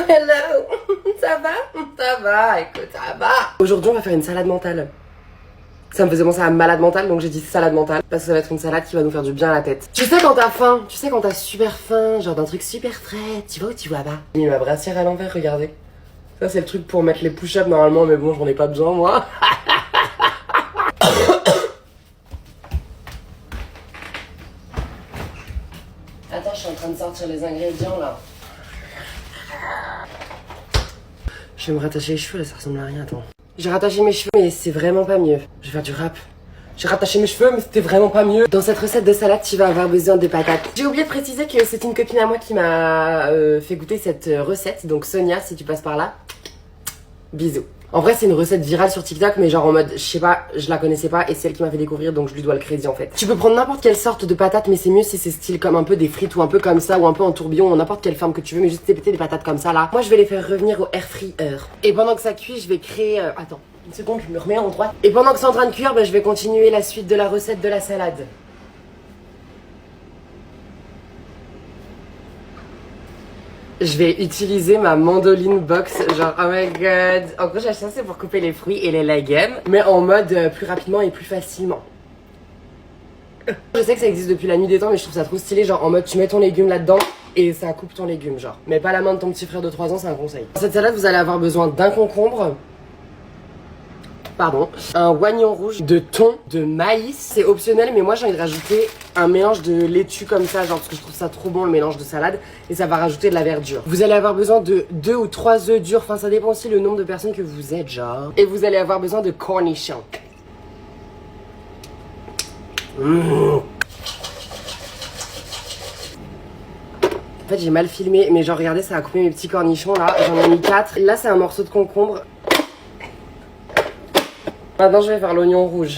Hello. Ça va? Ça va, écoute, ça va. Aujourd'hui, on va faire une salade mentale. Ça me faisait penser à malade mentale, donc j'ai dit salade mentale. Parce que ça va être une salade qui va nous faire du bien à la tête. Tu sais quand t'as faim, tu sais quand t'as super faim, genre d'un truc super frais, tu vois ou tu vois pas? J'ai mis ma brassière à l'envers, regardez. Ça c'est le truc pour mettre les push-ups normalement, mais bon, j'en ai pas besoin moi. Attends, je suis en train de sortir les ingrédients là. Je vais me rattacher les cheveux là, ça ressemble à rien, attends. J'ai rattaché mes cheveux mais c'est vraiment pas mieux. Je vais faire du rap. J'ai rattaché mes cheveux mais c'était vraiment pas mieux. Dans cette recette de salade, tu vas avoir besoin de patates. J'ai oublié de préciser que c'est une copine à moi qui m'a fait goûter cette recette. Donc Sonia, si tu passes par là, bisous. En vrai c'est une recette virale sur TikTok mais genre en mode, je sais pas, je la connaissais pas et c'est elle qui m'a fait découvrir donc je lui dois le crédit en fait. Tu peux prendre n'importe quelle sorte de patates mais c'est mieux si c'est style comme un peu des frites ou un peu comme ça ou un peu en tourbillon ou n'importe quelle forme que tu veux mais juste péter des patates comme ça là. Moi je vais les faire revenir au air fryer. Et pendant que ça cuit je vais créer... Attends, une seconde, je me remets en droite. Et pendant que c'est en train de cuire, bah, je vais continuer la suite de la recette de la salade. Je vais utiliser ma mandoline box, genre oh my god. En gros j'ai acheté ça c'est pour couper les fruits et les légumes, mais en mode plus rapidement et plus facilement. Je sais que ça existe depuis la nuit des temps mais je trouve ça trop stylé, genre en mode tu mets ton légume là-dedans et ça coupe ton légume genre. Mais pas la main de ton petit frère de 3 ans, c'est un conseil. Dans cette salade vous allez avoir besoin d'un concombre. Pardon, un oignon rouge, de thon, de maïs, c'est optionnel mais moi j'ai envie de rajouter un mélange de laitue comme ça, genre parce que je trouve ça trop bon le mélange de salade et ça va rajouter de la verdure. Vous allez avoir besoin de 2 ou 3 œufs durs, enfin ça dépend aussi le nombre de personnes que vous êtes genre. Et vous allez avoir besoin de cornichons. En fait j'ai mal filmé mais genre regardez ça a coupé mes petits cornichons là, j'en ai mis 4. Là c'est un morceau de concombre. Maintenant je vais faire l'oignon rouge.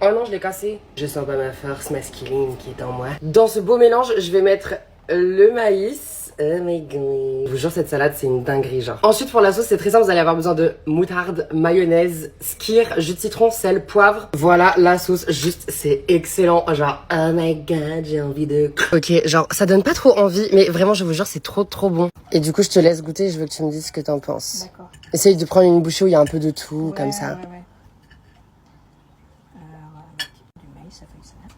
Oh non je l'ai cassé. Je sens pas ma force masculine qui est en moi. Dans ce beau mélange je vais mettre le maïs. Oh my god. Je vous jure cette salade c'est une dinguerie genre. Ensuite pour la sauce c'est très simple, vous allez avoir besoin de moutarde, mayonnaise, skyr, jus de citron, sel, poivre. Voilà la sauce, juste c'est excellent. Genre oh my god j'ai envie de... Ok genre ça donne pas trop envie mais vraiment je vous jure c'est trop bon. Et du coup je te laisse goûter, je veux que tu me dises ce que t'en penses. D'accord. Essaye de prendre une bouchée où il y a un peu de tout comme ça. Ouais. Du maïs, ça fait une salade.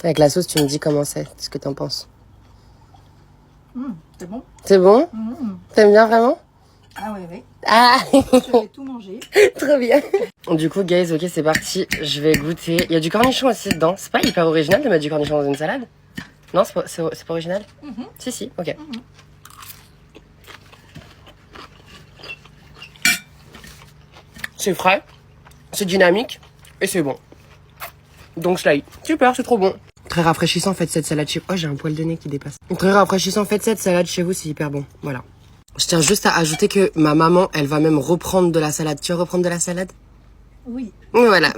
Avec la sauce tu me dis comment c'est, ce que t'en penses. C'est bon. C'est bon? T'aimes bien vraiment? Ah ouais. Ah Je vais tout manger. trop bien. Du coup guys, ok c'est parti, je vais goûter. Il y a du cornichon aussi dedans, c'est pas hyper original de mettre du cornichon dans une salade? Non c'est pas original? Si, ok. C'est frais, c'est dynamique et c'est bon. Donc je like. Super, c'est trop bon. Très rafraîchissant, faites cette salade chez vous. Oh, j'ai un poil de nez qui dépasse. Très rafraîchissant, faites cette salade chez vous, c'est hyper bon. Voilà. Je tiens juste à ajouter que ma maman, elle va même reprendre de la salade. Tu veux reprendre de la salade? Oui. Voilà.